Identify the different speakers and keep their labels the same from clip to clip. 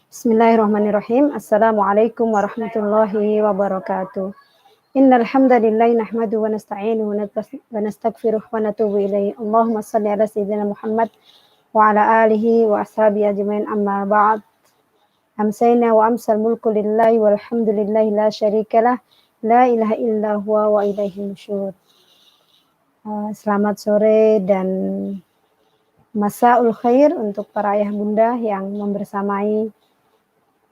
Speaker 1: Bismillahirrahmanirrahim. Assalamualaikum warahmatullahi wabarakatuh. Innal hamdalillah nahmaduhu wa nasta'inuhu wa nastaghfiruh wa natubu ilaihi. Allahumma shalli ala sayyidina Muhammad wa ala alihi wa ashabihi ajmain, amma ba'd. Amsayna wa amsal mulku lillahi walhamdulillahi la syarikalah, la ilaha illa huwa wa ilaihi nusyur. Selamat sore dan masaul khair untuk para ayah bunda yang membersamai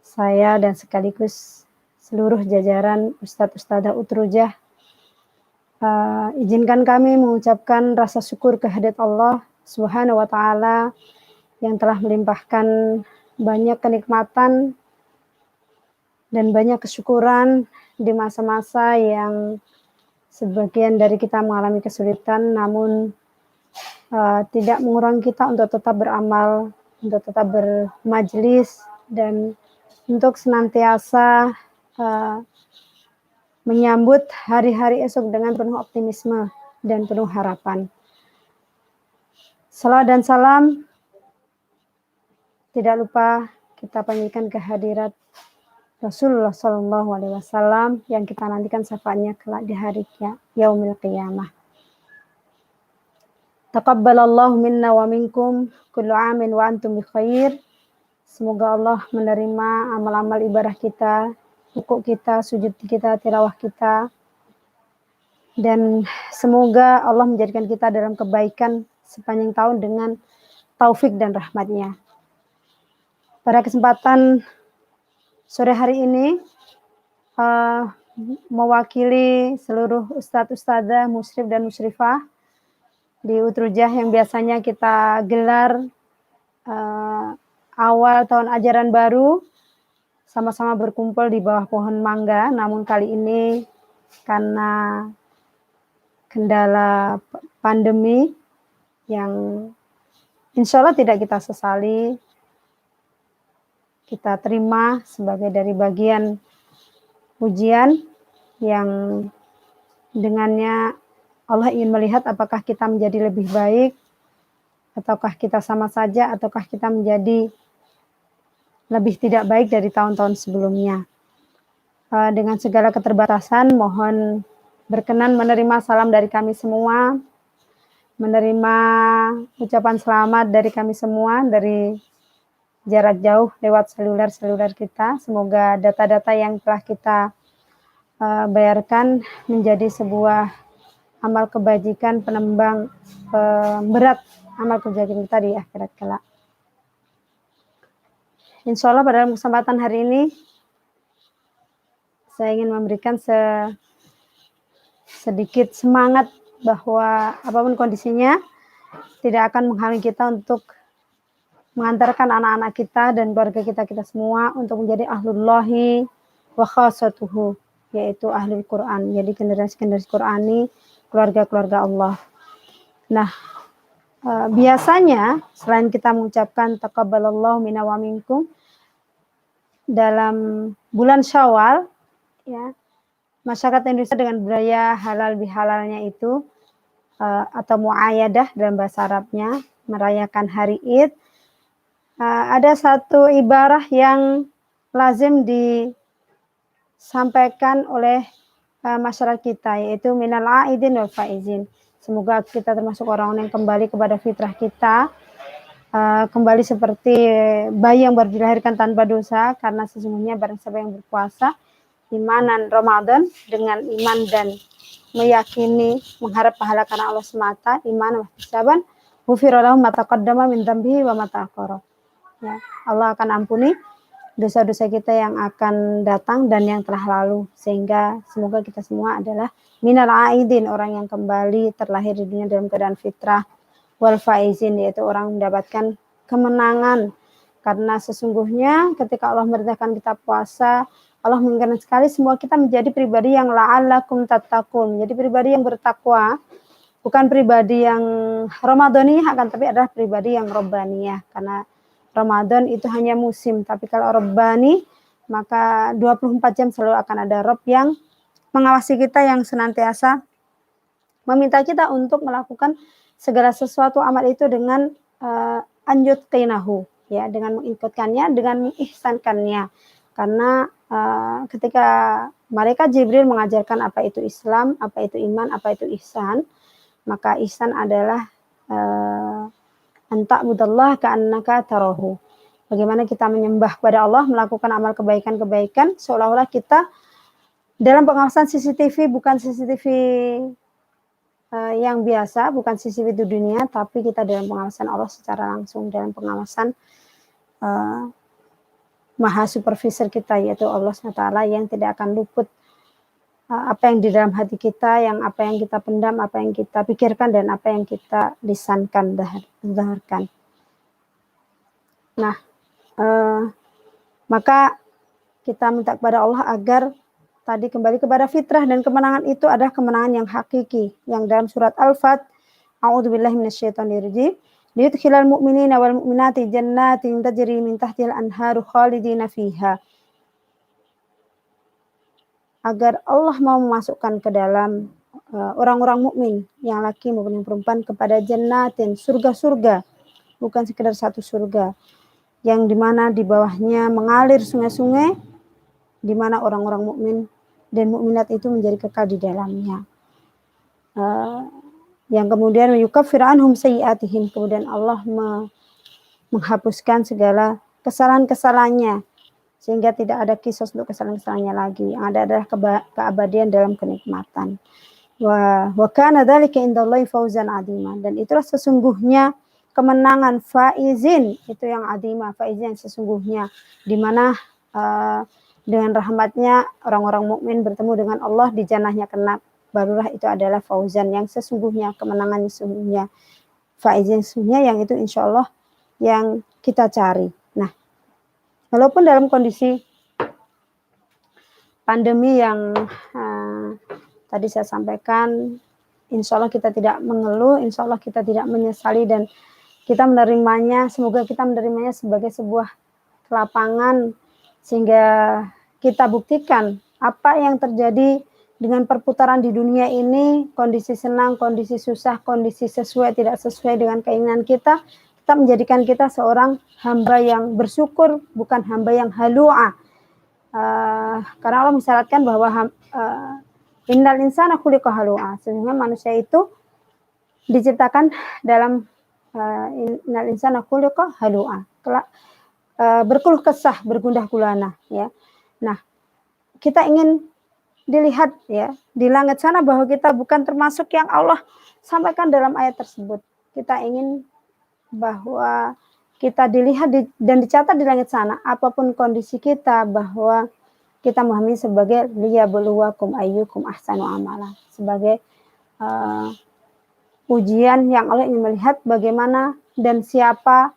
Speaker 1: saya dan sekaligus seluruh jajaran Ustadz Ustadzah Utrujah. Izinkan kami mengucapkan rasa syukur kehadirat Allah Subhanahu wa Ta'ala yang telah melimpahkan banyak kenikmatan dan banyak kesyukuran di masa-masa yang sebagian dari kita mengalami kesulitan, namun tidak mengurangi kita untuk tetap beramal, untuk tetap bermajlis, dan untuk senantiasa menyambut hari-hari esok dengan penuh optimisme dan penuh harapan. Salawat dan salam tidak lupa kita panjatkan kehadirat Rasulullah SAW yang kita nantikan syafaatnya kelak di hari yaumil qiyamah. Taqabbalallahu minna wa minkum kullu amin wa antum bi khair. Semoga Allah menerima amal-amal ibadah kita, rukuk kita, sujud kita, tilawah kita. Dan semoga Allah menjadikan kita dalam kebaikan sepanjang tahun dengan taufik dan rahmatnya. Pada kesempatan sore hari ini, mewakili seluruh ustadz-ustadzah, musyrif dan musyrifah di Utrujah yang biasanya kita gelar awal tahun ajaran baru, sama-sama berkumpul di bawah pohon mangga. Namun kali ini karena kendala pandemi yang insya Allah tidak kita sesali, kita terima sebagai dari bagian ujian yang dengannya Allah ingin melihat apakah kita menjadi lebih baik, ataukah kita sama saja, ataukah kita menjadi lebih tidak baik dari tahun-tahun sebelumnya. Dengan segala keterbatasan, mohon berkenan menerima salam dari kami semua, menerima ucapan selamat dari kami semua, dari jarak jauh lewat seluler kita. Semoga data-data yang telah kita bayarkan menjadi sebuah amal kebajikan penembang berat amal kebajikan kita di akhirat kelak. Insya Allah pada kesempatan hari ini saya ingin memberikan sedikit semangat bahwa apapun kondisinya tidak akan menghalangi kita untuk mengantarkan anak-anak kita dan keluarga kita semua untuk menjadi ahlullahi wa khassatuhu, yaitu ahlul Quran, jadi generasi-generasi Qurani, keluarga-keluarga Allah. Nah, biasanya selain kita mengucapkan taqabbalallahu minna wa minkum dalam bulan Syawal, ya, masyarakat Indonesia dengan budaya halal bihalalnya itu atau muayyadah dalam bahasa Arabnya, merayakan hari Id, ada satu ibarah yang lazim disampaikan oleh masyarakat kita, yaitu minal aidin wal faizin. Semoga kita termasuk orang-orang yang kembali kepada fitrah kita, kembali seperti bayi yang baru dilahirkan tanpa dosa, karena sesungguhnya barang siapa yang berpuasa imanan Ramadan dengan iman dan meyakini mengharap pahala karena Allah semata, iman wa ihtisaban, ghufira lahu ma taqaddama min dzambihi wa ma ta'akhkhara. Ya, Allah akan ampuni dosa-dosa kita yang akan datang dan yang telah lalu, sehingga semoga kita semua adalah minal aidin, orang yang kembali terlahir di dunia dalam keadaan fitrah, wal faizin, yaitu orang mendapatkan kemenangan, karena sesungguhnya ketika Allah merintahkan kita puasa, Allah menginginkan sekali semua kita menjadi pribadi yang la'allakum tattaqun, menjadi pribadi yang bertakwa, bukan pribadi yang Ramadaniyah, akan tapi adalah pribadi yang Rabbaniyah, karena Ramadan itu hanya musim, tapi kalau Rabbani maka 24 jam selalu akan ada Rabb yang mengawasi kita, yang senantiasa meminta kita untuk melakukan segala sesuatu amal itu dengan anjut qinahu, ya, dengan mengikutkannya, dengan mengihsankannya. Karena ketika malaikat Jibril mengajarkan apa itu Islam, apa itu iman, apa itu ihsan, maka ihsan adalah anta budallah ka'annaka tarahu. Bagaimana kita menyembah kepada Allah, melakukan amal kebaikan-kebaikan seolah-olah kita dalam pengawasan CCTV, bukan CCTV yang biasa, bukan CCTV di dunia, tapi kita dalam pengawasan Allah secara langsung, dalam pengawasan maha supervisor kita, yaitu Allah SWT, yang tidak akan luput apa yang di dalam hati kita, yang apa yang kita pendam, apa yang kita pikirkan, dan apa yang kita lisankan, zahirkan. Nah, maka kita minta kepada Allah agar tadi kembali kepada fitrah, dan kemenangan itu adalah kemenangan yang hakiki, yang dalam surat Al-Fat, a'udzubillahi minasyaitonirrajim, liyudkhilal mu'minina wal mu'minati jannatin tajri min tahtil anharu khalidina fiha. Agar Allah mau memasukkan ke dalam orang-orang mukmin yang laki maupun yang perempuan kepada jannatin, surga-surga, bukan sekedar satu surga, yang dimana di bawahnya mengalir sungai-sungai, di mana orang-orang mukmin dan mukminat itu menjadi kekal di dalamnya. Yang kemudian yukaffir anhum sayyi'atihim, kemudian Allah menghapuskan segala kesalahan-kesalahannya, sehingga tidak ada kisos untuk kesalahan-kesalahannya lagi. Yang ada adalah keabadian dalam kenikmatan. Wa kana dzalika indallahi fawzan 'azima, dan itulah sesungguhnya kemenangan faizin, itu yang azimah, faizin sesungguhnya, di mana dengan rahmatnya orang-orang mukmin bertemu dengan Allah di jannahnya kelak, barulah itu adalah fauzan yang sesungguhnya, kemenangan sesungguhnya, faizin sesungguhnya, yang itu insya Allah yang kita cari. Nah, walaupun dalam kondisi pandemi yang tadi saya sampaikan, insya Allah kita tidak mengeluh, insya Allah kita tidak menyesali, dan kita menerimanya, semoga kita menerimanya sebagai sebuah kelapangan, sehingga kita buktikan apa yang terjadi dengan perputaran di dunia ini, kondisi senang, kondisi susah, kondisi sesuai, tidak sesuai dengan keinginan kita, tetap menjadikan kita seorang hamba yang bersyukur, bukan hamba yang halu'ah. Karena Allah mensyaratkan bahwa innal insana khuliqa halu'ah, sehingga manusia itu diciptakan dalam innal insana khuliqa halu'ah, berkeluh kesah, bergundah gulana, ya. Nah, kita ingin dilihat, ya, di langit sana bahwa kita bukan termasuk yang Allah sampaikan dalam ayat tersebut. Kita ingin bahwa kita dilihat dan dicatat di langit sana, apapun kondisi kita, bahwa kita memahami sebagai liyabluwakum ayyukum ahsanu amala, sebagai ujian yang Allah ingin melihat bagaimana dan siapa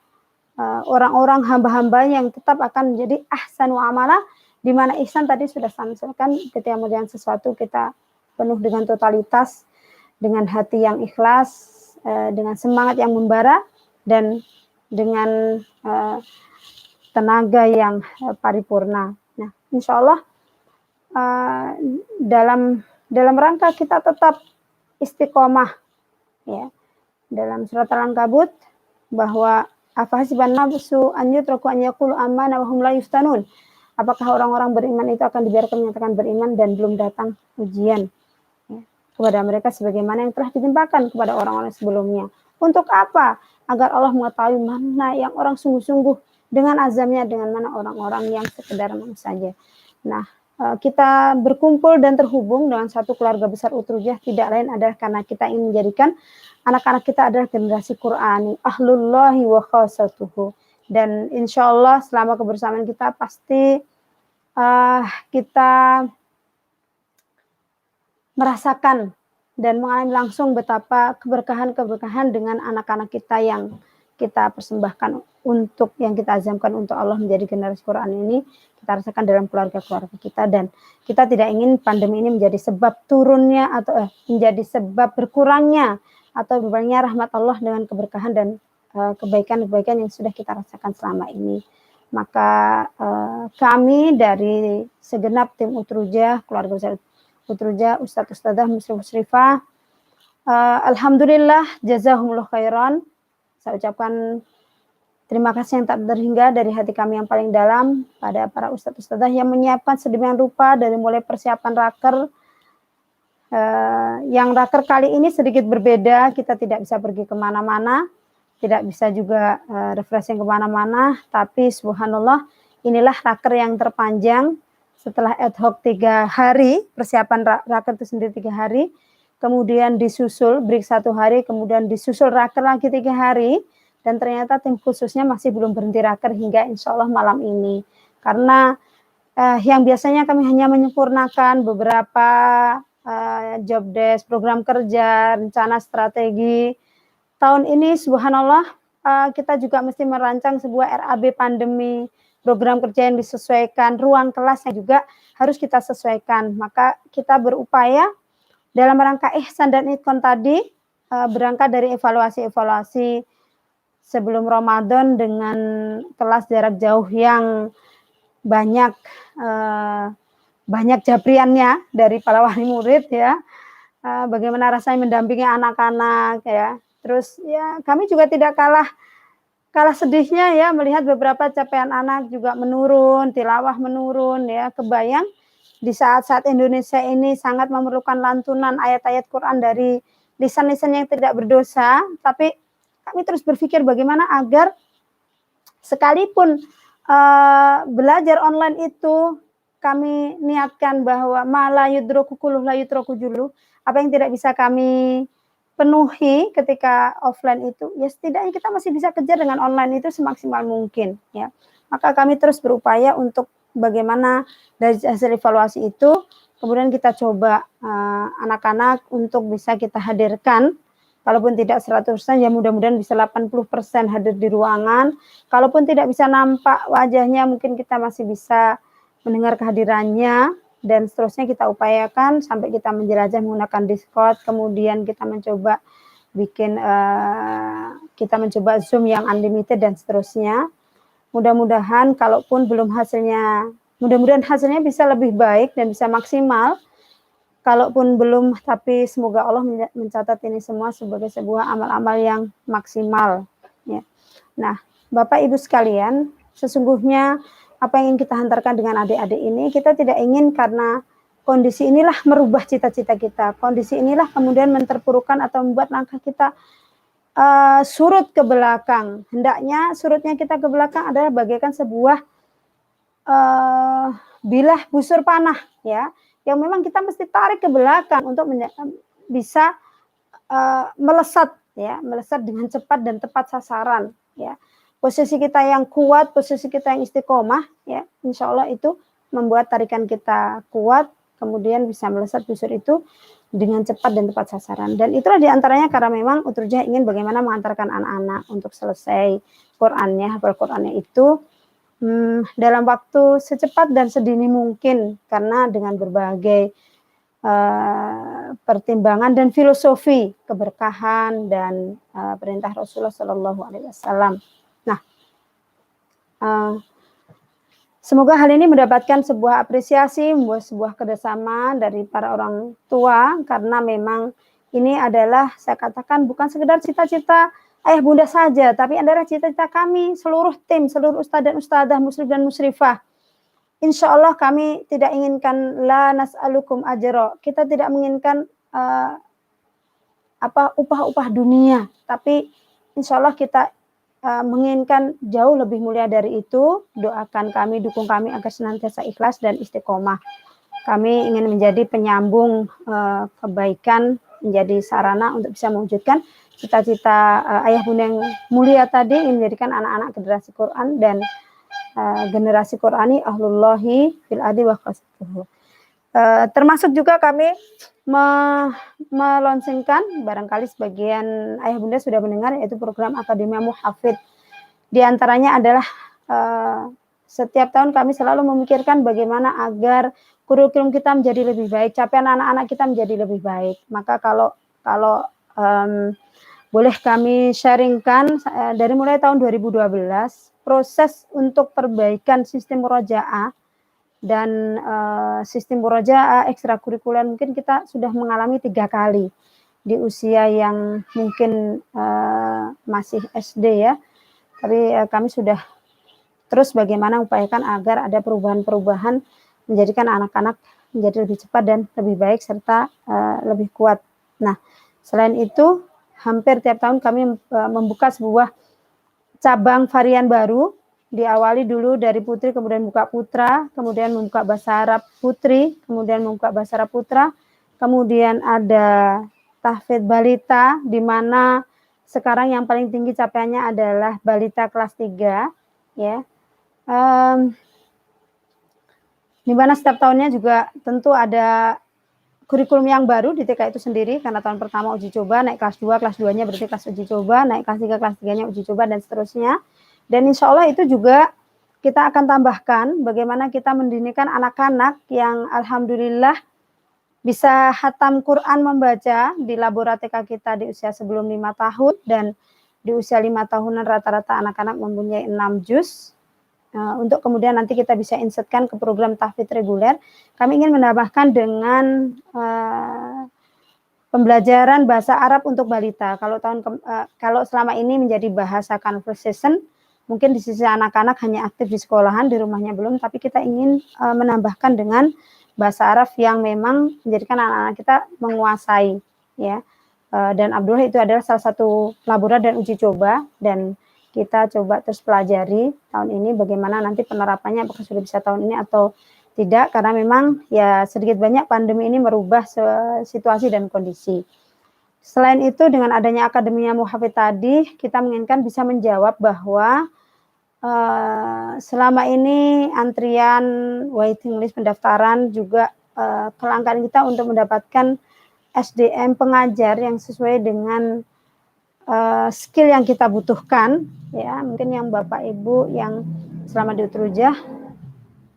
Speaker 1: orang-orang hamba-hamba yang tetap akan menjadi ahsanu amala, di mana ihsan tadi sudah sampaikan, ketika mengerjakan sesuatu kita penuh dengan totalitas, dengan hati yang ikhlas, dengan semangat yang membara, dan dengan tenaga yang paripurna. Nah, insya Allah dalam rangka kita tetap istiqomah, ya, dalam surat Al-Ankabut, bahwa afahasiban nafsu an yutraku an yaqulu amanna wa hum la yuftanun. Apakah orang-orang beriman itu akan dibiarkan menyatakan beriman dan belum datang ujian, ya, kepada mereka sebagaimana yang telah ditimpakan kepada orang-orang sebelumnya. Untuk apa? Agar Allah mengetahui mana yang orang sungguh-sungguh dengan azamnya, dengan mana orang-orang yang sekedar mau saja. Nah, kita berkumpul dan terhubung dengan satu keluarga besar Utrujah tidak lain adalah karena kita ingin menjadikan anak-anak kita adalah generasi Qur'ani, ahlullahi wa khasatuhu. Dan insya Allah selama kebersamaan kita pasti kita merasakan dan mengalami langsung betapa keberkahan-keberkahan dengan anak-anak kita yang kita persembahkan untuk, yang kita azamkan untuk Allah menjadi generasi Quran ini, kita rasakan dalam keluarga-keluarga kita. Dan kita tidak ingin pandemi ini menjadi sebab turunnya atau menjadi sebab berkurangnya atau berkurangnya rahmat Allah dengan keberkahan dan kebaikan-kebaikan yang sudah kita rasakan selama ini. Maka kami dari segenap tim Utrujah, keluarga besar Utrujah, Ustadz Ustadzah, Musrifah, alhamdulillah, jazahumullah khairan. Saya ucapkan Terima kasih yang tak terhingga dari hati kami yang paling dalam pada para ustadz-ustadzah yang menyiapkan sedemikian rupa dari mulai persiapan raker. Yang raker kali ini sedikit berbeda, kita tidak bisa pergi kemana-mana, tidak bisa juga refreshing kemana-mana, tapi subhanallah inilah raker yang terpanjang setelah ad hoc 3 hari, persiapan raker itu sendiri 3 hari, kemudian disusul break 1 hari, kemudian disusul raker lagi 3 hari, dan ternyata tim khususnya masih belum berhenti raker hingga insya Allah malam ini. Karena yang biasanya kami hanya menyempurnakan beberapa job desk, program kerja, rencana strategi. Tahun ini subhanallah kita juga mesti merancang sebuah RAB pandemi, program kerja yang disesuaikan, ruang kelasnya juga harus kita sesuaikan. Maka kita berupaya dalam rangka ihsan dan itkon tadi, berangkat dari evaluasi-evaluasi sebelum Ramadan dengan kelas jarak jauh yang banyak japriannya dari para wali murid ya, bagaimana rasanya mendampingi anak-anak ya. Terus ya kami juga tidak kalah sedihnya ya melihat beberapa capaian anak juga menurun, tilawah menurun ya. Kebayang di saat-saat Indonesia ini sangat memerlukan lantunan ayat-ayat Quran dari lisan-lisan yang tidak berdosa, tapi kami terus berpikir bagaimana agar sekalipun belajar online itu kami niatkan bahwa la yudroku kuluh la yudroku juluh, apa yang tidak bisa kami penuhi ketika offline itu, ya setidaknya kita masih bisa kejar dengan online itu semaksimal mungkin ya. Maka kami terus berupaya untuk bagaimana dari hasil evaluasi itu kemudian kita coba anak-anak untuk bisa kita hadirkan, kalaupun tidak 100% ya mudah-mudahan bisa 80% hadir di ruangan. Kalaupun tidak bisa nampak wajahnya mungkin kita masih bisa mendengar kehadirannya, dan seterusnya kita upayakan sampai kita menjelajah menggunakan Discord, kemudian kita mencoba bikin kita mencoba Zoom yang unlimited dan seterusnya. Mudah-mudahan kalaupun belum hasilnya, mudah-mudahan hasilnya bisa lebih baik dan bisa maksimal. Kalaupun belum, tapi semoga Allah mencatat ini semua sebagai sebuah amal-amal yang maksimal ya. Nah, Bapak Ibu sekalian, sesungguhnya apa yang ingin kita hantarkan dengan adik-adik ini, kita tidak ingin karena kondisi inilah merubah cita-cita kita. Kondisi inilah kemudian menterpurukan atau membuat langkah kita surut ke belakang. Hendaknya surutnya kita ke belakang adalah bagaikan sebuah bilah busur panah ya, yang memang kita mesti tarik ke belakang untuk bisa melesat ya, melesat dengan cepat dan tepat sasaran ya. Posisi kita yang kuat, posisi kita yang istiqomah, ya, insya Allah itu membuat tarikan kita kuat, kemudian bisa melesat busur itu dengan cepat dan tepat sasaran. Dan itulah diantaranya karena memang Utrujah ingin bagaimana mengantarkan anak-anak untuk selesai Qur'annya, hafal Qur'annya itu dalam waktu secepat dan sedini mungkin, karena dengan berbagai pertimbangan dan filosofi keberkahan dan perintah Rasulullah Shallallahu Alaihi Wasallam. Nah, semoga hal ini mendapatkan sebuah apresiasi, sebuah kerjasama dari para orang tua, karena memang ini adalah, saya katakan, bukan sekedar cita-cita ayah bunda saja, tapi adalah cita-cita kami, seluruh tim, seluruh ustadz dan ustadzah, muslim dan musrifah. Insya Allah kami tidak inginkan la nas'alukum ajro, kita tidak menginginkan upah-upah dunia, tapi insya Allah kita menginginkan jauh lebih mulia dari itu. Doakan kami, dukung kami agar senantiasa ikhlas dan istiqomah. Kami ingin menjadi penyambung kebaikan, menjadi sarana untuk bisa mewujudkan cita-cita ayah bunda yang mulia tadi, ingin menjadikan anak-anak generasi Quran dan generasi Qurani ahlullahi fil adi wa khasatuhu. Termasuk juga kami melonsingkan, barangkali sebagian ayah bunda sudah mendengar, yaitu program Akademia Muhafid. Di antaranya adalah setiap tahun kami selalu memikirkan bagaimana agar kurikulum kita menjadi lebih baik, capaian anak-anak kita menjadi lebih baik. Maka kalau boleh kami sharingkan dari mulai tahun 2012, proses untuk perbaikan sistem murojaah dan sistem murojaah ekstrakurikuler mungkin kita sudah mengalami 3 kali di usia yang mungkin masih SD ya. Tapi kami sudah terus bagaimana upayakan agar ada perubahan-perubahan menjadikan anak-anak menjadi lebih cepat dan lebih baik serta lebih kuat. Nah, selain itu hampir tiap tahun kami membuka sebuah cabang varian baru, diawali dulu dari putri, kemudian buka putra, kemudian membuka bahasa Arab putri, kemudian membuka bahasa Arab putra, kemudian ada tahfidz balita, di mana sekarang yang paling tinggi capaiannya adalah balita kelas 3, ya. Di mana setiap tahunnya juga tentu ada kurikulum yang baru di TK itu sendiri, karena tahun pertama uji coba, naik kelas 2, kelas 2-nya berarti kelas uji coba, naik kelas 3, kelas 3-nya uji coba, dan seterusnya. Dan insya Allah itu juga kita akan tambahkan bagaimana kita mendidikan anak-anak yang alhamdulillah bisa hatam Quran membaca di laboratorium TK kita di usia sebelum 5 tahun, dan di usia 5 tahunan rata-rata anak-anak mempunyai 6 juz. Untuk kemudian nanti kita bisa insertkan ke program tahfidz reguler. Kami ingin menambahkan dengan pembelajaran bahasa Arab untuk balita. Kalau selama ini menjadi bahasa conversation, mungkin di sisi anak-anak hanya aktif di sekolahan, di rumahnya belum, tapi kita ingin menambahkan dengan bahasa Arab yang memang menjadikan anak-anak kita menguasai, ya. Dan Abdullah itu adalah salah satu laboratorium dan uji coba, dan kita coba terus pelajari tahun ini bagaimana nanti penerapannya, apakah sudah bisa tahun ini atau tidak, karena memang ya sedikit banyak pandemi ini merubah situasi dan kondisi. Selain itu, dengan adanya Akademia Muhafidz tadi, kita menginginkan bisa menjawab bahwa selama ini antrian waiting list pendaftaran juga kelangkaan kita untuk mendapatkan SDM pengajar yang sesuai dengan skill yang kita butuhkan, ya. Mungkin yang Bapak Ibu yang selama di Utrujah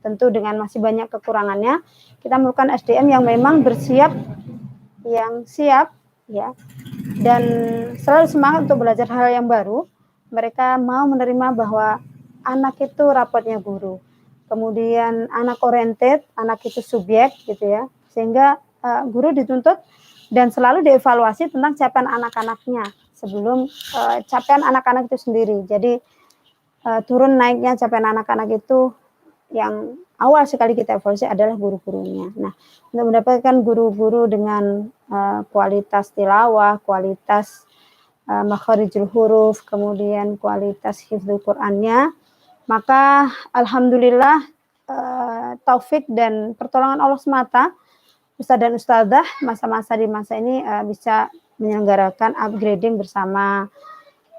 Speaker 1: tentu dengan masih banyak kekurangannya, kita memerlukan SDM yang memang bersiap, yang siap, ya, dan selalu semangat untuk belajar hal yang baru. Mereka mau menerima bahwa anak itu rapotnya guru, kemudian anak oriented, anak itu subjek, gitu ya, sehingga guru dituntut dan selalu dievaluasi tentang capaian anak-anaknya sebelum capaian anak-anak itu sendiri. Jadi turun naiknya capaian anak-anak itu yang awal sekali kita evaluasi adalah guru-gurunya. Nah, untuk mendapatkan guru-guru dengan kualitas tilawah, kualitas makharijul huruf, kemudian kualitas hifdzul Qur'annya, maka alhamdulillah taufik dan pertolongan Allah semata, Ustadz dan Ustadzah masa-masa di masa ini bisa menyelenggarakan upgrading bersama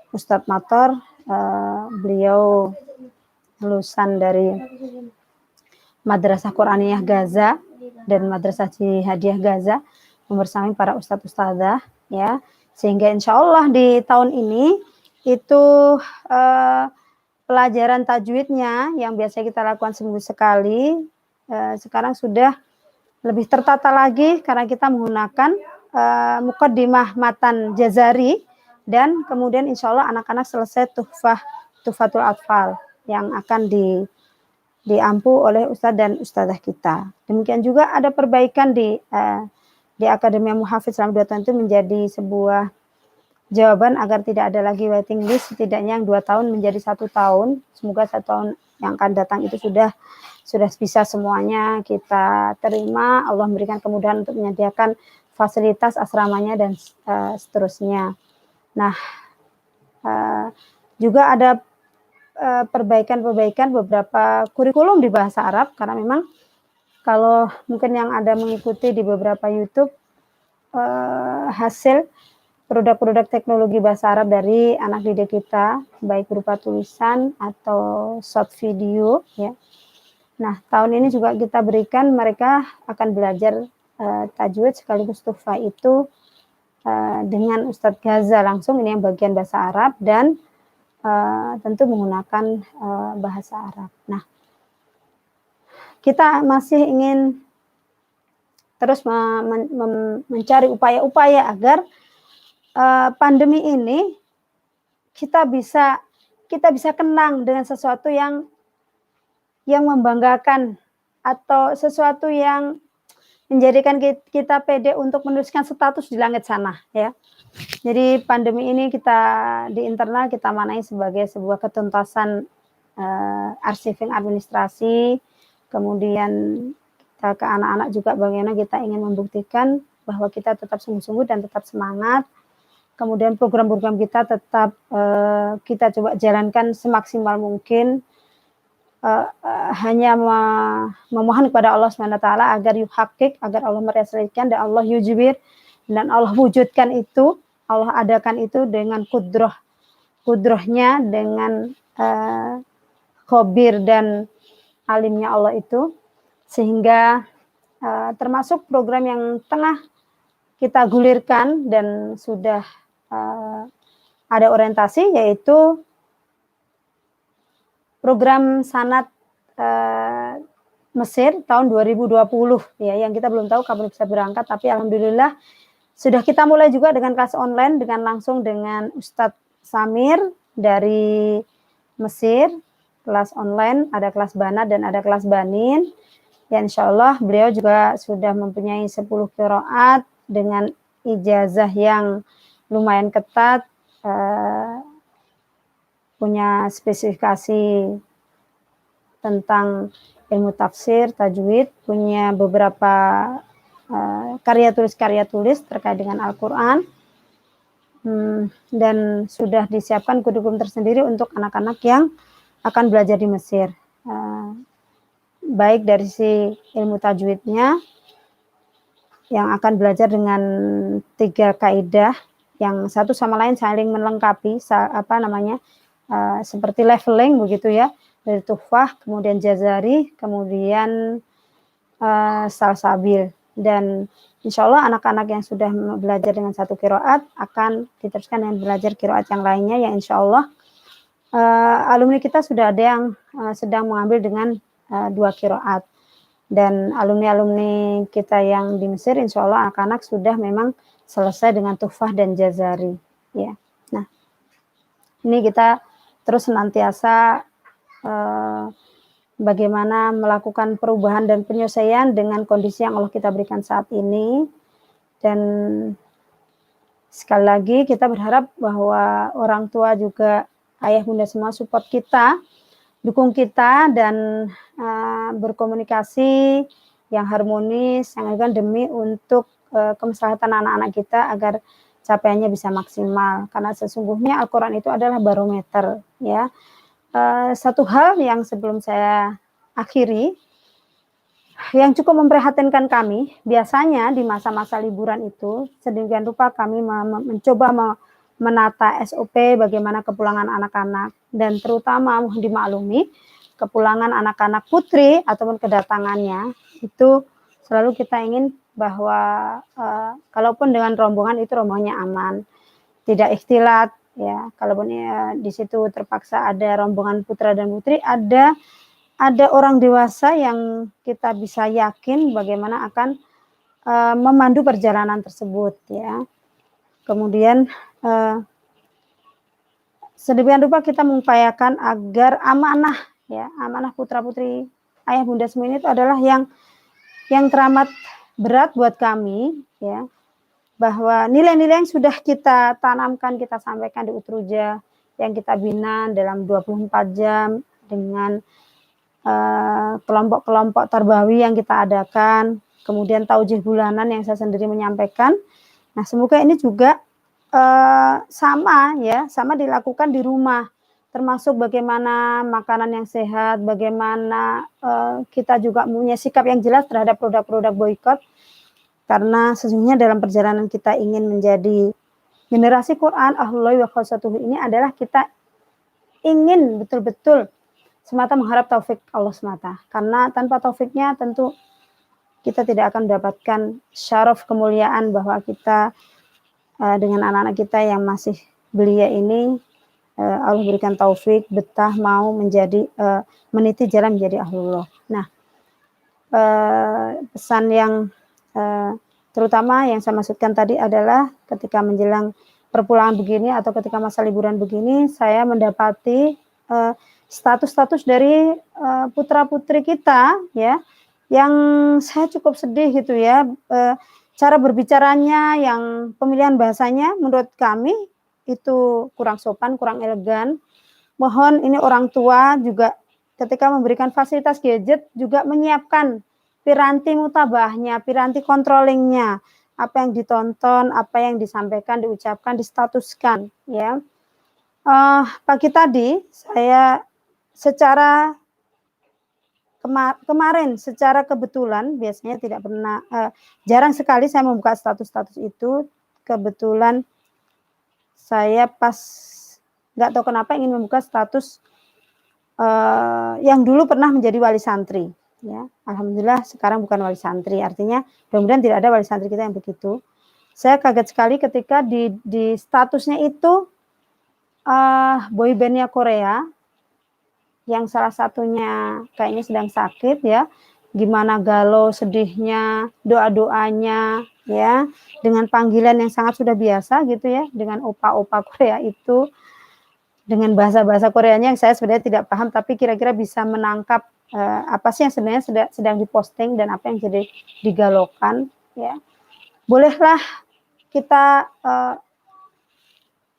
Speaker 1: Ustadz Mator. Beliau lulusan dari Madrasah Quraniyah Gaza dan Madrasah Jihadiyah Gaza, membersamai para Ustadz Ustadzah, ya, sehingga insya Allah di tahun ini itu pelajaran tajwidnya yang biasa kita lakukan seminggu sekali, sekarang sudah lebih tertata lagi karena kita menggunakan muqaddimah matan Jazari, dan kemudian insya Allah anak-anak selesai tuhfatul atfal yang akan diampu oleh Ustadz dan Ustadzah kita. Demikian juga ada perbaikan di Akademia Muhafidz selama 2 tahun itu menjadi sebuah jawaban agar tidak ada lagi waiting list, setidaknya yang 2 tahun menjadi 1 tahun. Semoga 1 tahun yang akan datang itu sudah bisa semuanya kita terima. Allah memberikan kemudahan untuk menyediakan fasilitas asramanya dan seterusnya. Nah, juga ada perbaikan beberapa kurikulum di bahasa Arab, karena memang kalau mungkin yang ada mengikuti di beberapa YouTube hasil produk-produk teknologi bahasa Arab dari anak didik kita, baik berupa tulisan atau short video, ya. Nah, tahun ini juga kita berikan mereka akan belajar tajwid sekaligus tuhfa itu dengan Ustadz Gaza langsung, ini yang bagian bahasa Arab, dan tentu menggunakan bahasa Arab. Nah, kita masih ingin terus mencari upaya-upaya agar pandemi ini kita bisa kenang dengan sesuatu yang membanggakan, atau sesuatu yang menjadikan kita pede untuk menuliskan status di langit sana, ya. Jadi pandemi ini kita di internal kita maknai sebagai sebuah ketuntasan arsiving administrasi, kemudian kita ke anak-anak juga bagaimana kita ingin membuktikan bahwa kita tetap sungguh-sungguh dan tetap semangat. Kemudian program-program kita tetap kita coba jalankan semaksimal mungkin. Hanya memohon kepada Allah SWT agar yuhakik, agar Allah merealisasikan dan Allah yujibir, dan Allah wujudkan itu, Allah adakan itu dengan kudrohnya, dengan khobir dan alimnya Allah itu, sehingga termasuk program yang tengah kita gulirkan dan sudah ada orientasi, yaitu program sanad Mesir tahun 2020 ya, yang kita belum tahu kapan bisa berangkat, tapi alhamdulillah sudah kita mulai juga dengan kelas online dengan langsung dengan Ustadz Samir dari Mesir, kelas online, ada kelas Banat dan ada kelas Banin. Ya insya Allah beliau juga sudah mempunyai 10 qiraat dengan ijazah yang lumayan ketat, punya spesifikasi tentang ilmu tafsir, tajwid, punya beberapa karya tulis terkait dengan Al-Quran, dan sudah disiapkan kurikulum tersendiri untuk anak-anak yang akan belajar di Mesir, baik dari si ilmu tajwidnya yang akan belajar dengan 3 kaidah yang satu sama lain saling melengkapi, seperti leveling begitu ya, dari Tuhfah, kemudian Jazari, kemudian Salsabil, dan insya Allah anak-anak yang sudah belajar dengan 1 qiraat akan diteruskan dengan belajar qiraat yang lainnya, yang insya Allah alumni kita sudah ada yang sedang mengambil dengan 2 qiraat, dan alumni-alumni kita yang di Mesir insya Allah anak-anak sudah memang selesai dengan Tuhfah dan Jazari ya. Nah, ini kita terus senantiasa bagaimana melakukan perubahan dan penyesuaian dengan kondisi yang Allah kita berikan saat ini. Dan sekali lagi kita berharap bahwa orang tua juga ayah bunda semua support kita, dukung kita, dan berkomunikasi yang harmonis, yang akan demi untuk kemaslahatan anak-anak kita agar capaiannya bisa maksimal. Karena sesungguhnya Al-Quran itu adalah barometer ya. Satu hal yang sebelum saya akhiri, yang cukup memprihatinkan kami, biasanya di masa-masa liburan itu, sedemikian rupa kami mencoba menata SOP bagaimana kepulangan anak-anak, dan terutama mohon dimaklumi, kepulangan anak-anak putri ataupun kedatangannya, itu selalu kita ingin bahwa kalaupun dengan rombongan itu rombongannya aman, tidak ikhtilat, ya, kalaupun di situ terpaksa ada rombongan putra dan putri, ada orang dewasa yang kita bisa yakin bagaimana akan memandu perjalanan tersebut ya. Kemudian sedemikian rupa kita mengupayakan agar amanah ya, amanah putra putri ayah bunda semua ini itu adalah yang teramat berat buat kami ya, bahwa nilai-nilai yang sudah kita tanamkan, kita sampaikan di Utruja, yang kita bina dalam 24 jam dengan kelompok-kelompok tarbawi yang kita adakan, kemudian taujih bulanan yang saya sendiri menyampaikan. Nah, semoga ini juga sama dilakukan di rumah, termasuk bagaimana makanan yang sehat, bagaimana kita juga punya sikap yang jelas terhadap produk-produk boykot, karena sesungguhnya dalam perjalanan kita ingin menjadi generasi Quran Ahlullahi wa Khosatuhu ini adalah kita ingin betul-betul semata mengharap taufik Allah semata, karena tanpa taufiknya tentu kita tidak akan mendapatkan syaraf kemuliaan bahwa kita dengan anak-anak kita yang masih belia ini Allah berikan taufik, betah mau menjadi meniti jalan menjadi ahlullah. Nah, pesan yang terutama yang saya maksudkan tadi adalah ketika menjelang perpulangan begini atau ketika masa liburan begini, saya mendapati status-status dari putra-putri kita ya, Yang saya cukup sedih gitu ya, cara berbicaranya, yang pemilihan bahasanya menurut kami itu kurang sopan, kurang elegan. Mohon ini orang tua juga ketika memberikan fasilitas gadget juga menyiapkan piranti mutabahnya, piranti controllingnya, apa yang ditonton, apa yang disampaikan, diucapkan, distatuskan, ya. Pagi tadi saya secara kemarin secara kebetulan, biasanya tidak pernah, jarang sekali saya membuka status-status itu. Kebetulan saya pas nggak tahu kenapa ingin membuka status, yang dulu pernah menjadi wali santri, ya. Alhamdulillah sekarang bukan wali santri, artinya mudah-mudahan tidak ada wali santri kita yang begitu. Saya kaget sekali ketika di statusnya itu, boyband-nya Korea, yang salah satunya kayaknya sedang sakit ya, gimana galau sedihnya, doa-doanya ya, dengan panggilan yang sangat sudah biasa gitu ya, dengan opa-opa Korea itu, dengan bahasa-bahasa Koreanya yang saya sebenarnya tidak paham, tapi kira-kira bisa menangkap, apa sih yang sebenarnya sedang diposting dan apa yang jadi digalaukan ya. Bolehlah kita,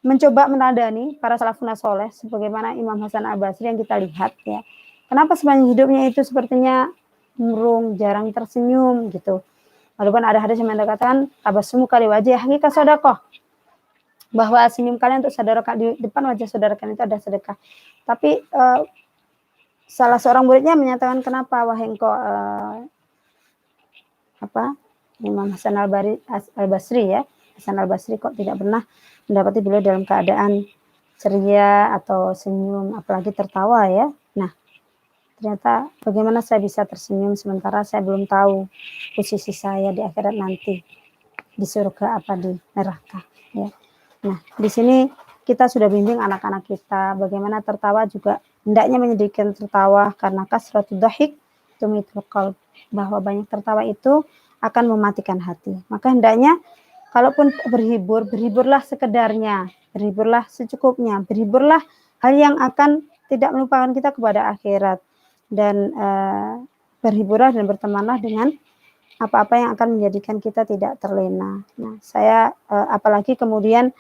Speaker 1: mencoba meneladani para salafun saleh sebagaimana Imam Hasan Al-Basri yang kita lihat ya. Kenapa sepanjang hidupnya itu sepertinya murung, jarang tersenyum gitu. Walaupun ada hadis yang mengatakan tabassumu kali wajah hakikat sedekah. Bahwa senyum kalian untuk saudara di depan wajah saudara kalian itu ada sedekah. Tapi salah seorang muridnya menyatakan, kenapa wahai engkau Imam Hasan Al-Basri ya, Hasan Al-Basri kok tidak pernah mendapati beliau dalam keadaan ceria atau senyum, apalagi tertawa ya. Nah, ternyata bagaimana saya bisa tersenyum sementara saya belum tahu posisi saya di akhirat nanti, di surga apa di neraka ya. Nah, di sini kita sudah bimbing anak-anak kita bagaimana tertawa juga hendaknya menyedihkan tertawa, karena kasratud dhahik tumitul qalb, bahwa banyak tertawa itu akan mematikan hati. Maka hendaknya kalaupun berhibur, berhiburlah sekedarnya, berhiburlah secukupnya, berhiburlah hal yang akan tidak melupakan kita kepada akhirat, dan berhiburlah dan bertemanlah dengan apa-apa yang akan menjadikan kita tidak terlena. Nah, saya apalagi kemudian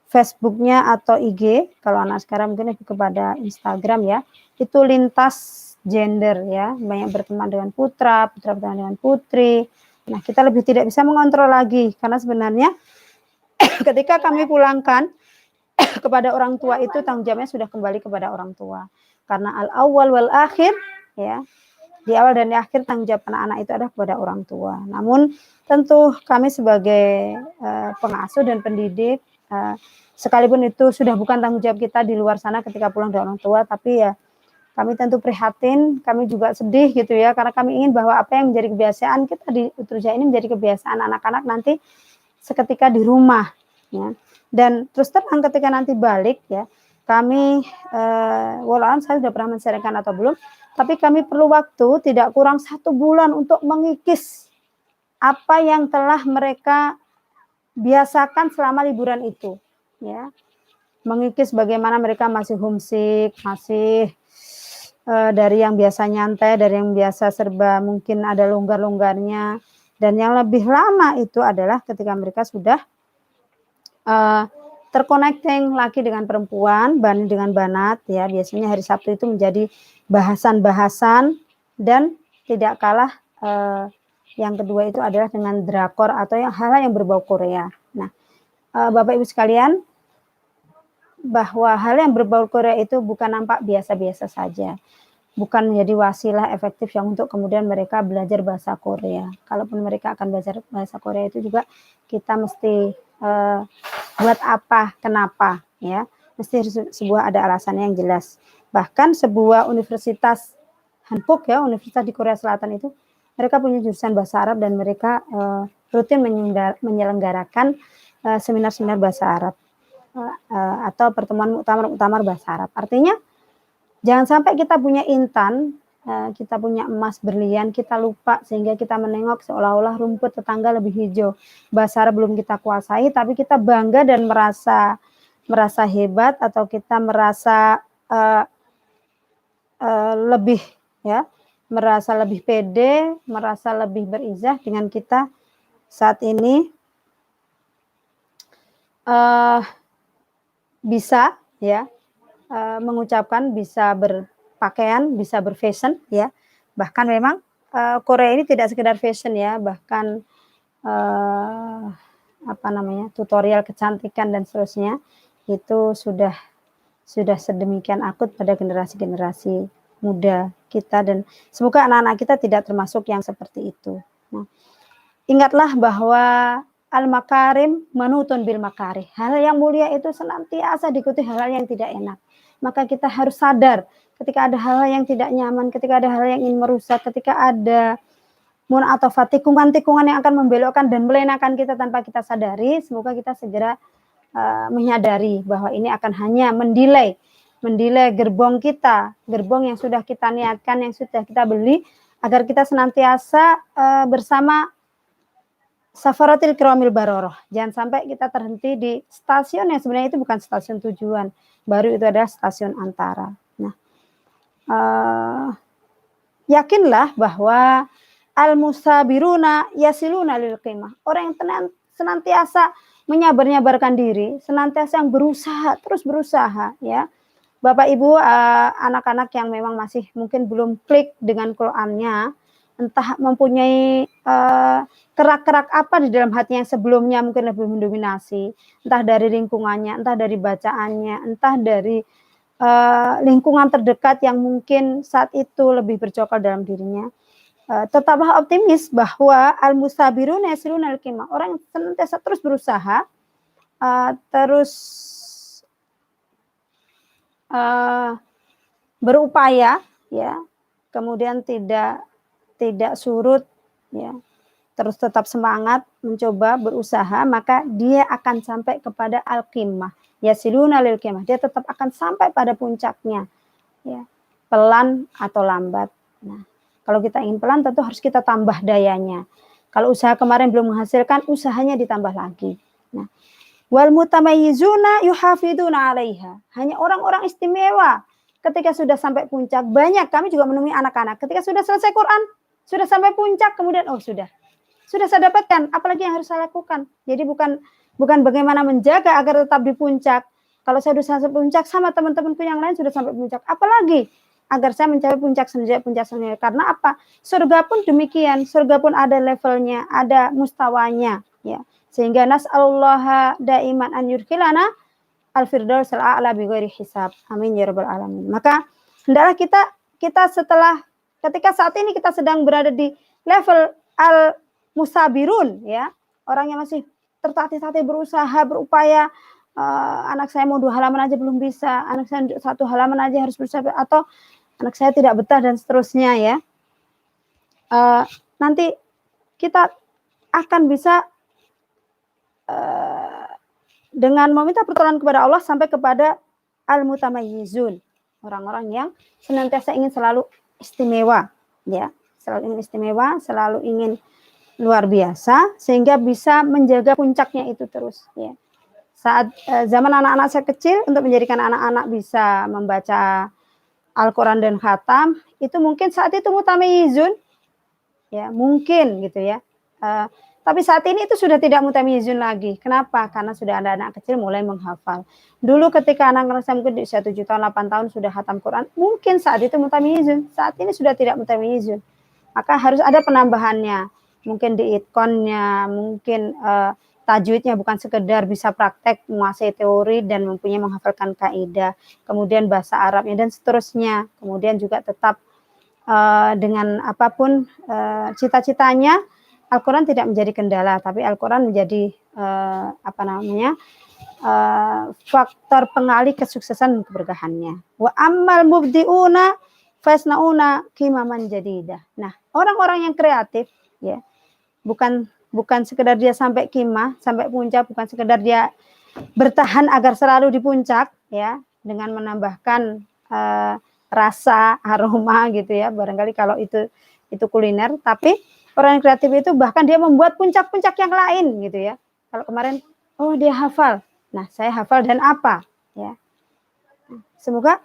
Speaker 1: Facebooknya atau IG, kalau anak sekarang mungkin lebih kepada Instagram ya, itu lintas gender ya, banyak berteman dengan putra, putra berteman dengan putri. Nah, kita lebih tidak bisa mengontrol lagi, karena sebenarnya ketika kami pulangkan kepada orang tua itu tanggung jawabnya sudah kembali kepada orang tua. Karena al-awwal wal akhir ya, di awal dan di akhir tanggung jawab anak-anak itu ada kepada orang tua. Namun tentu kami sebagai pengasuh dan pendidik, sekalipun itu sudah bukan tanggung jawab kita di luar sana ketika pulang dari orang tua, tapi ya kami tentu prihatin, kami juga sedih gitu ya, karena kami ingin bahwa apa yang menjadi kebiasaan kita di Utruja ini menjadi kebiasaan anak-anak nanti seketika di rumah ya. Dan terus terang ketika nanti balik ya, kami walau saya sudah pernah menceritakan atau belum, tapi kami perlu waktu tidak kurang 1 bulan untuk mengikis apa yang telah mereka biasakan selama liburan itu ya. Mengikis bagaimana mereka masih homesick, masih dari yang biasa nyantai, dari yang biasa serba mungkin ada longgar-longgarnya, dan yang lebih lama itu adalah ketika mereka sudah terconnecting lagi dengan perempuan, bani dengan banat ya. Biasanya hari Sabtu itu menjadi bahasan-bahasan, dan tidak kalah yang kedua itu adalah dengan drakor atau hal-hal yang berbau Korea. Nah, Bapak Ibu sekalian, bahwa hal yang berbau Korea itu bukan nampak biasa-biasa saja, bukan menjadi wasilah efektif yang untuk kemudian mereka belajar bahasa Korea. Kalaupun mereka akan belajar bahasa Korea itu juga kita mesti buat apa, kenapa ya, mesti sebuah ada alasannya yang jelas. Bahkan sebuah universitas Hankook ya, universitas di Korea Selatan itu, mereka punya jurusan bahasa Arab dan mereka rutin menyelenggarakan seminar-seminar bahasa Arab atau pertemuan muktamar bahasa Arab. Artinya jangan sampai kita punya intan, kita punya emas berlian, kita lupa sehingga kita menengok seolah-olah rumput tetangga lebih hijau. Bahasa Arab belum kita kuasai, tapi kita bangga dan merasa hebat, atau kita merasa lebih ya, merasa lebih pede, merasa lebih berizah dengan kita saat ini bisa ya mengucapkan, bisa berpakaian, bisa berfashion ya. Bahkan memang Korea ini tidak sekedar fashion ya, bahkan apa namanya, tutorial kecantikan dan seterusnya itu sudah sedemikian akut pada generasi-generasi muda kita, dan semoga anak-anak kita tidak termasuk yang seperti itu. Nah, ingatlah bahwa al-makarim manutun bil makarih. Hal yang mulia itu senantiasa diikuti hal-hal yang tidak enak. Maka kita harus sadar ketika ada hal-hal yang tidak nyaman, ketika ada hal yang ingin merusak, ketika ada atau tikungan-tikungan yang akan membelokkan dan melenakan kita tanpa kita sadari, semoga kita segera menyadari bahwa ini akan hanya mendelay gerbong kita, gerbong yang sudah kita niatkan, yang sudah kita beli, agar kita senantiasa bersama safaratil kiramil baroroh. Jangan sampai kita terhenti di stasiun yang sebenarnya itu bukan stasiun tujuan, baru itu adalah stasiun antara. Nah, yakinlah bahwa al-musabiruna yasiluna lil qimah. Orang yang senantiasa menyabar-nyabarkan diri, senantiasa yang berusaha, terus berusaha ya. Bapak Ibu, anak-anak yang memang masih mungkin belum klik dengan Qurannya, entah mempunyai kerak-kerak apa di dalam hati yang sebelumnya mungkin lebih mendominasi, entah dari lingkungannya, entah dari bacaannya, entah dari lingkungan terdekat yang mungkin saat itu lebih bercokol dalam dirinya. Tetaplah optimis bahwa al-mustabirun yasilun al-qimah. Orang yang senantiasa terus berusaha, terus berupaya, ya, kemudian tidak surut, ya, terus tetap semangat, mencoba, berusaha, maka dia akan sampai kepada al-qimah. Yasiluna lil qimah. Dia tetap akan sampai pada puncaknya, ya, pelan atau lambat. Nah, kalau kita ingin pelan tentu harus kita tambah dayanya. Kalau usaha kemarin belum menghasilkan, usahanya ditambah lagi. Nah, wal mutamayyizuna yuhafiduna 'alaiha. Hanya orang-orang istimewa ketika sudah sampai puncak. Banyak kami juga menemui anak-anak ketika sudah selesai Quran, sudah sampai puncak, kemudian sudah saya dapatkan, apalagi yang harus saya lakukan. Jadi bukan bagaimana menjaga agar tetap di puncak. Kalau saya sudah sampai puncak sama teman-temanku yang lain sudah sampai puncak, apalagi agar saya mencapai puncak sendiri. Karena apa? Surga pun demikian, surga pun ada levelnya, ada mustawanya, ya. Sehingga nas'alullaha daiman an yudkhilana al-firdaus al-a'la bighairi hisab. Amin ya rabbal alamin. Maka hendaklah kita setelah ketika saat ini kita sedang berada di level al-musabirun, ya. Orang yang masih tertatih-tatih berusaha, berupaya, anak saya mau 2 halaman aja belum bisa, anak saya 1 halaman aja harus berusaha, atau anak saya tidak betah dan seterusnya, ya. Nanti kita akan bisa dengan meminta pertolongan kepada Allah sampai kepada al-mutamayyizun, orang-orang yang senantiasa ingin selalu istimewa, ya, selalu ingin istimewa, selalu ingin luar biasa, sehingga bisa menjaga puncaknya itu terus, ya. Saat zaman anak-anak saya kecil, untuk menjadikan anak-anak bisa membaca Al-Quran dan khatam, itu mungkin saat itu mutamayyizun, ya, mungkin gitu ya. Tapi saat ini itu sudah tidak mutamayyizun lagi. Kenapa? Karena sudah ada anak kecil mulai menghafal. Dulu ketika anak saya mungkin di 7 tahun, 8 tahun sudah khatam Quran, mungkin saat itu mutamayyizun. Saat ini sudah tidak mutamayyizun. Maka harus ada penambahannya. Mungkin di itqonnya, mungkin tajwidnya bukan sekedar bisa praktek menguasai teori dan mempunyai menghafalkan kaidah, kemudian bahasa Arabnya dan seterusnya. Kemudian juga tetap dengan apapun cita-citanya, Al-Quran tidak menjadi kendala, tapi Al-Quran menjadi faktor pengalih kesuksesan dan keberkahannya. Wa ammal mubdiuna fasnauna kimaman jadidah. Nah, orang-orang yang kreatif, ya, bukan sekedar dia sampai kimah, sampai puncak, bukan sekedar dia bertahan agar selalu di puncak, ya, dengan menambahkan rasa, aroma gitu ya, barangkali kalau itu kuliner, tapi orang yang kreatif itu bahkan dia membuat puncak-puncak yang lain gitu ya. Kalau kemarin, dia hafal, nah saya hafal dan apa, ya. Semoga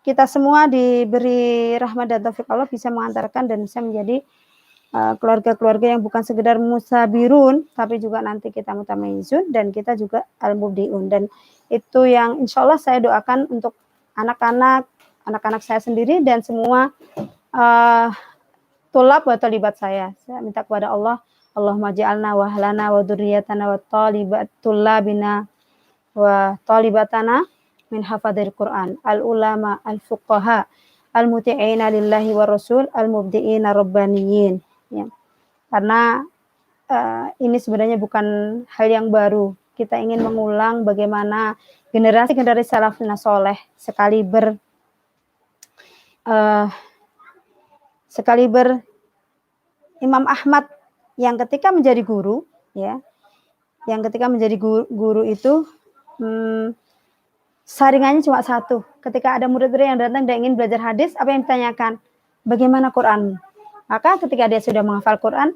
Speaker 1: kita semua diberi rahmat dan taufik Allah bisa mengantarkan dan bisa menjadi keluarga-keluarga yang bukan sekedar musabirun, tapi juga nanti kita mutamayizun dan kita juga al-mubdiun. Dan itu yang insya Allah saya doakan untuk anak-anak saya sendiri dan semua tulab wa talibat saya. Saya minta kepada Allah, Allahumma ja'alna wa ahlana wa dzurriyyatana wa tulabina wa talibatana min hafadzil Quran, al-ulama, al-fuqaha, al-muti'ina lillahi wa rasul, al-mubdi'ina rabbaniyin. Ya. Karena ini sebenarnya bukan hal yang baru. Kita ingin mengulang bagaimana generasi-generasi salafun soleh sekaliber Imam Ahmad yang ketika menjadi guru, ya, yang ketika menjadi guru itu saringannya cuma satu. Ketika ada murid-murid yang datang dan ingin belajar hadis, apa yang ditanyakan? Bagaimana Quranmu? Maka ketika dia sudah menghafal Quran,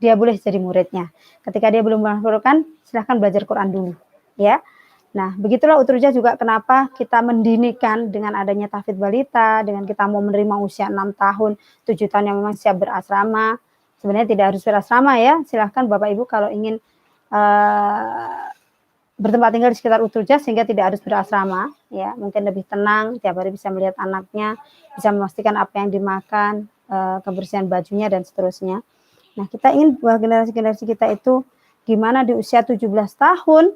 Speaker 1: dia boleh jadi muridnya. Ketika dia belum menghafal Quran, silahkan belajar Quran dulu, ya. Nah, begitulah Utrujah juga kenapa kita mendinikan dengan adanya tahfidz balita, dengan kita mau menerima usia 6 tahun, 7 tahun yang memang siap berasrama. Sebenarnya tidak harus berasrama ya, silahkan Bapak Ibu kalau ingin bertempat tinggal di sekitar Utrujah sehingga tidak harus berasrama, ya, mungkin lebih tenang, tiap hari bisa melihat anaknya, bisa memastikan apa yang dimakan, kebersihan bajunya dan seterusnya. Nah, kita ingin bahwa generasi-generasi kita itu gimana di usia 17 tahun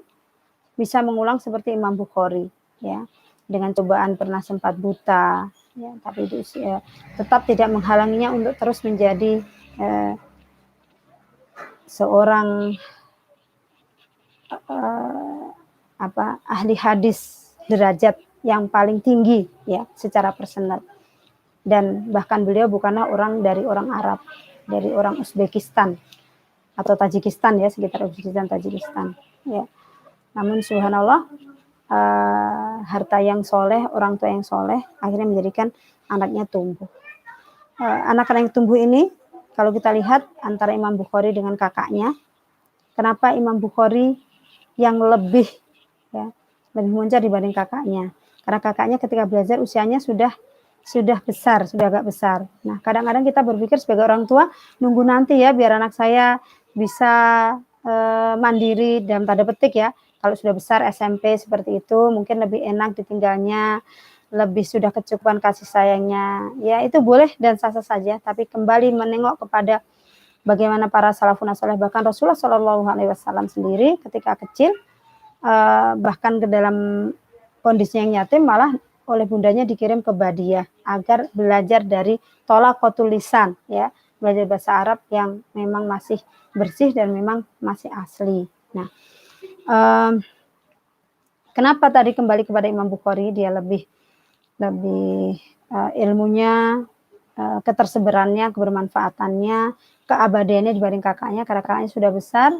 Speaker 1: bisa mengulang seperti Imam Bukhari, ya, dengan cobaan pernah sempat buta, ya, tapi di usia tetap tidak menghalanginya untuk terus menjadi seorang ahli hadis derajat yang paling tinggi, ya, secara personal. Dan bahkan beliau bukanlah dari orang Arab, dari orang Uzbekistan atau Tajikistan, ya, sekitar Uzbekistan, Tajikistan, ya. Namun subhanallah, harta yang soleh, orang tua yang soleh akhirnya menjadikan anaknya tumbuh. Anak-anak yang tumbuh ini kalau kita lihat antara Imam Bukhari dengan kakaknya, kenapa Imam Bukhari yang lebih muncul dibanding kakaknya? Karena kakaknya ketika belajar usianya sudah besar, sudah agak besar. Nah, kadang-kadang kita berpikir sebagai orang tua, nunggu nanti ya biar anak saya bisa mandiri dalam tanda petik ya. Kalau sudah besar SMP seperti itu, mungkin lebih enak ditinggalnya, lebih sudah kecukupan kasih sayangnya. Ya, itu boleh dan sah-sah saja, tapi kembali menengok kepada bagaimana para salafun saleh, bahkan Rasulullah Shallallahu alaihi wasallam sendiri ketika kecil, bahkan ke dalam kondisi yang yatim malah oleh bundanya dikirim ke Badiah agar belajar dari tolaqatul lisan, ya, belajar bahasa Arab yang memang masih bersih dan memang masih asli. Nah, kenapa tadi kembali kepada Imam Bukhari, dia lebih ilmunya, ketersebarannya, kebermanfaatannya, keabadiannya dibanding kakaknya, karena kakaknya sudah besar,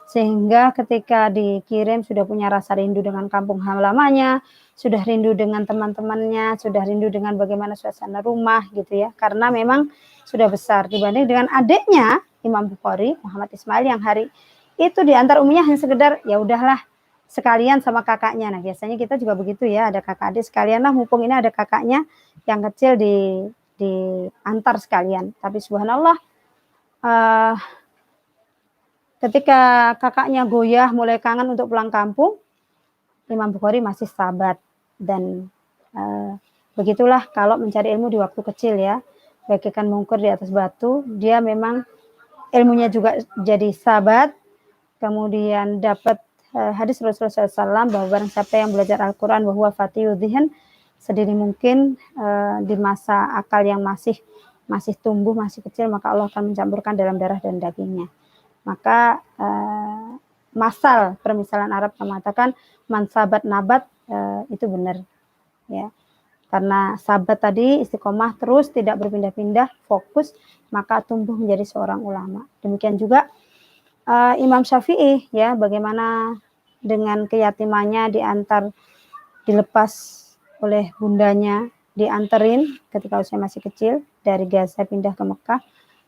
Speaker 1: sehingga ketika dikirim sudah punya rasa rindu dengan kampung halamannya, sudah rindu dengan teman-temannya, sudah rindu dengan bagaimana suasana rumah gitu ya, karena memang sudah besar dibanding dengan adiknya Imam Bukhari, Muhammad Ismail, yang hari itu diantar uminya hanya sekedar ya udahlah sekalian sama kakaknya. Nah, biasanya kita juga begitu ya, ada kakak adik sekalian lah, mumpung ini ada kakaknya yang kecil diantar sekalian. Tapi subhanallah, ketika kakaknya goyah mulai kangen untuk pulang kampung, Imam Bukhari masih sabat. Dan begitulah kalau mencari ilmu di waktu kecil ya, bagaikan mungkur di atas batu, dia memang ilmunya juga jadi sabat, kemudian dapat hadis Rasulullah SAW bahwa barang siapa yang belajar Al-Quran bahwa fatiyudhihan sedini mungkin di masa akal yang masih tumbuh, masih kecil, maka Allah akan mencampurkan dalam darah dan dagingnya. Maka masal permisalan Arab mengatakan man sabat nabat, itu benar ya, karena sabat tadi istiqomah terus tidak berpindah-pindah, fokus, maka tumbuh menjadi seorang ulama. Demikian juga Imam Syafi'i ya, bagaimana dengan keyatimannya dilepas oleh bundanya, dianterin ketika usia masih kecil dari Gaza pindah ke Mekah,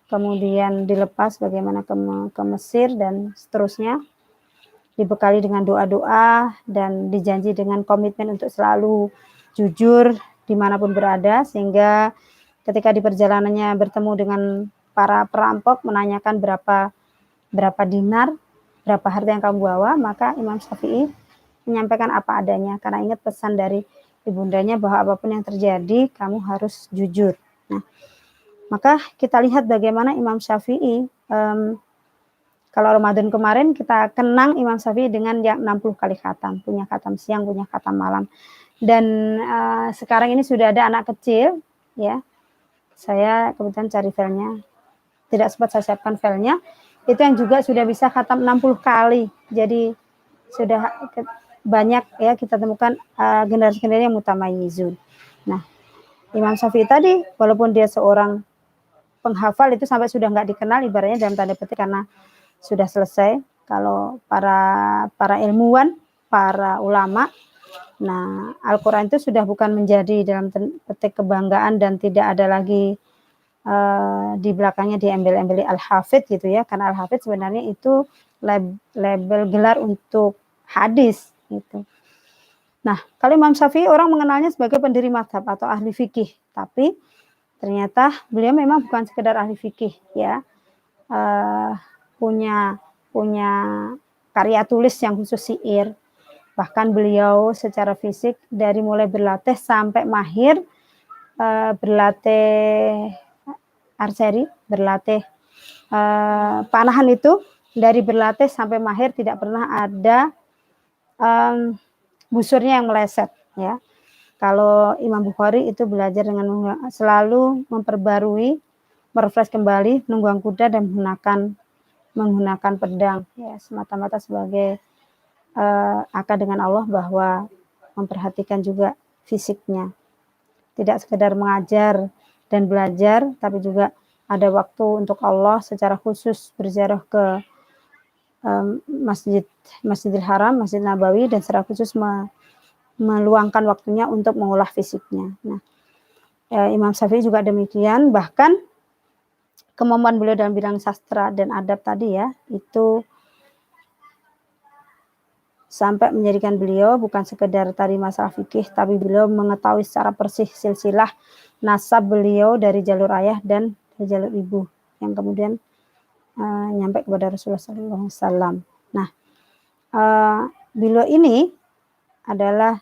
Speaker 1: kemudian dilepas bagaimana ke Mesir dan seterusnya, dibekali dengan doa-doa dan dijanji dengan komitmen untuk selalu jujur dimanapun berada, sehingga ketika di perjalanannya bertemu dengan para perampok menanyakan berapa dinar, berapa harta yang kamu bawa, maka Imam Syafi'i menyampaikan apa adanya, karena ingat pesan dari ibundanya bahwa apapun yang terjadi kamu harus jujur. Nah, maka kita lihat bagaimana Imam Syafi'i, kalau Ramadan kemarin kita kenang Imam Syafi'i dengan yang 60 kali khatam, punya khatam siang, punya khatam malam. Dan sekarang ini sudah ada anak kecil, ya. Saya kebetulan cari filenya, tidak sempat saya siapkan filenya. Itu yang juga sudah bisa khatam 60 kali. Jadi sudah banyak ya kita temukan generasi-generasi yang mutamayizun. Nah, Imam Syafi'i tadi walaupun dia seorang penghafal itu sampai sudah nggak dikenal ibaratnya dalam tanda petik karena sudah selesai. Kalau para ilmuwan, para ulama, nah Al-Quran itu sudah bukan menjadi dalam petik kebanggaan dan tidak ada lagi di belakangnya diembel-embeli Al-Hafidh gitu ya, karena Al-Hafidh sebenarnya itu label gelar untuk hadis gitu. Nah, kalau Imam Syafi'i orang mengenalnya sebagai pendiri mazhab atau ahli fikih, tapi ternyata beliau memang bukan sekedar ahli fikih ya, punya karya tulis yang khusus syair. Bahkan beliau secara fisik dari mulai berlatih sampai mahir, berlatih archery, berlatih panahan itu, dari berlatih sampai mahir tidak pernah ada busurnya yang meleset ya. Kalau Imam Bukhari itu belajar dengan selalu memperbarui, merefresh kembali menunggang kuda dan menggunakan pedang ya, semata-mata sebagai akad dengan Allah bahwa memperhatikan juga fisiknya. Tidak sekedar mengajar dan belajar, tapi juga ada waktu untuk Allah secara khusus berziarah ke Masjidil Haram, Masjid Nabawi, dan secara khusus meluangkan waktunya untuk mengolah fisiknya. Nah, Imam Syafi'i juga demikian, bahkan kemampuan beliau dalam bidang sastra dan adab tadi ya, itu sampai menjadikan beliau bukan sekedar tadi masalah fikih, tapi beliau mengetahui secara persis silsilah nasab beliau dari jalur ayah dan dari jalur ibu yang kemudian nyampe kepada Rasulullah SAW. Nah, beliau ini adalah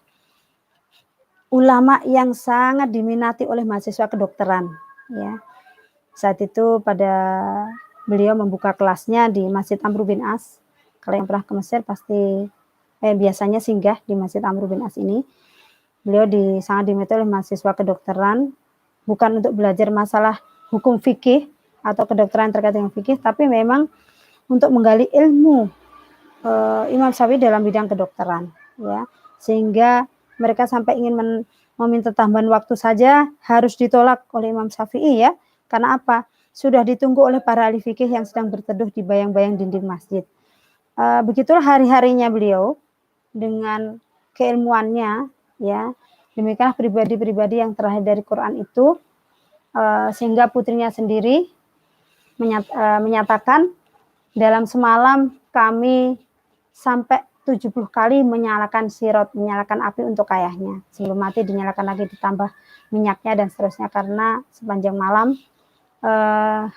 Speaker 1: ulama yang sangat diminati oleh mahasiswa kedokteran. Ya, saat itu pada beliau membuka kelasnya di Masjid Amr bin As. Kalau yang pernah ke Mesir pasti biasanya singgah di Masjid Amr bin As ini. Beliau sangat diminati oleh mahasiswa kedokteran, bukan untuk belajar masalah hukum fikih atau kedokteran terkait dengan fikih, tapi memang untuk menggali ilmu Imam Syafi'i dalam bidang kedokteran, ya, sehingga mereka sampai ingin meminta tambahan waktu saja harus ditolak oleh Imam Syafi'i ya, karena apa? Sudah ditunggu oleh para ahli fikih yang sedang berteduh di bayang-bayang dinding masjid. Begitulah hari-harinya beliau dengan keilmuannya ya. Demikianlah pribadi-pribadi yang terlahir dari Quran itu, sehingga putrinya sendiri menyatakan dalam semalam kami sampai 70 kali menyalakan sirot, menyalakan api untuk ayahnya. Sebelum mati dinyalakan lagi, ditambah minyaknya dan seterusnya, karena sepanjang malam,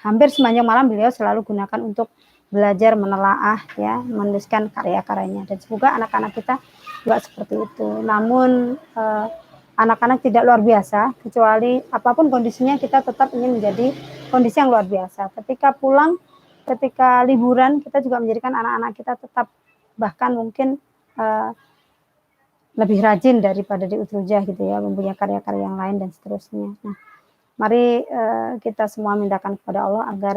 Speaker 1: hampir sepanjang malam beliau selalu gunakan untuk belajar menelaah ya, menuliskan karya-karyanya. Dan semoga anak-anak kita juga seperti itu. Namun anak-anak tidak luar biasa, kecuali apapun kondisinya kita tetap ingin menjadi kondisi yang luar biasa. Ketika pulang, ketika liburan, kita juga menjadikan anak-anak kita tetap bahkan mungkin lebih rajin daripada di Utrujah gitu ya, mempunyai karya-karya yang lain dan seterusnya. Nah, mari kita semua mintakan kepada Allah agar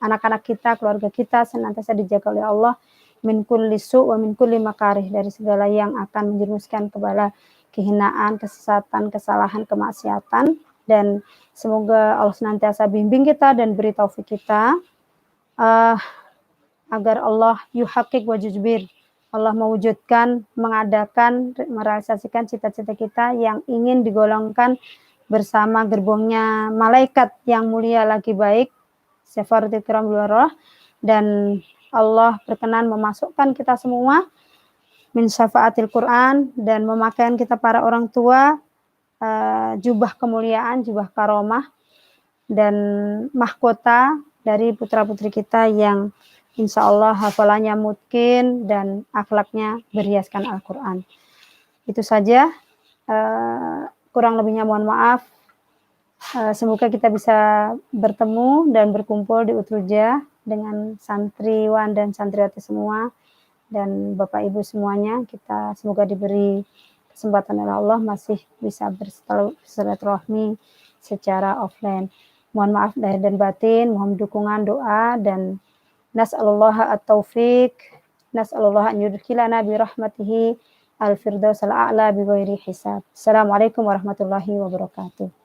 Speaker 1: anak-anak kita, keluarga kita senantiasa dijaga oleh Allah min kulli su' wa min kulli makarih, dari segala yang akan menjerumuskan kepada kehinaan, kesesatan, kesalahan, kemaksiatan, dan semoga Allah senantiasa bimbing kita dan beri taufik kita agar Allah yuhaqqiq wa jujbir, Allah mewujudkan, mengadakan, merealisasikan cita-cita kita yang ingin digolongkan bersama gerbongnya malaikat yang mulia lagi baik, Syafaratul Kiram Bararah, dan Allah berkenan memasukkan kita semua min syafaatil Quran dan memakaikan kita para orang tua jubah kemuliaan, jubah karomah, dan mahkota dari putra-putri kita yang insya Allah hafalannya mungkin dan akhlaknya berhiaskan Al-Quran. Itu saja, kurang lebihnya mohon maaf. Semoga kita bisa bertemu dan berkumpul di Utruja dengan santriwan dan santriwati semua dan Bapak Ibu semuanya. Kita semoga diberi kesempatan oleh Allah masih bisa bersilaturahmi secara offline. Mohon maaf lahir dan batin, mohon dukungan doa, dan nas'alullaha at-taufiq, nas'alullaha an yudkhilana bi rahmatihi al-firdaus al-a'la bi ghairi hisab. Assalamualaikum warahmatullahi wabarakatuh.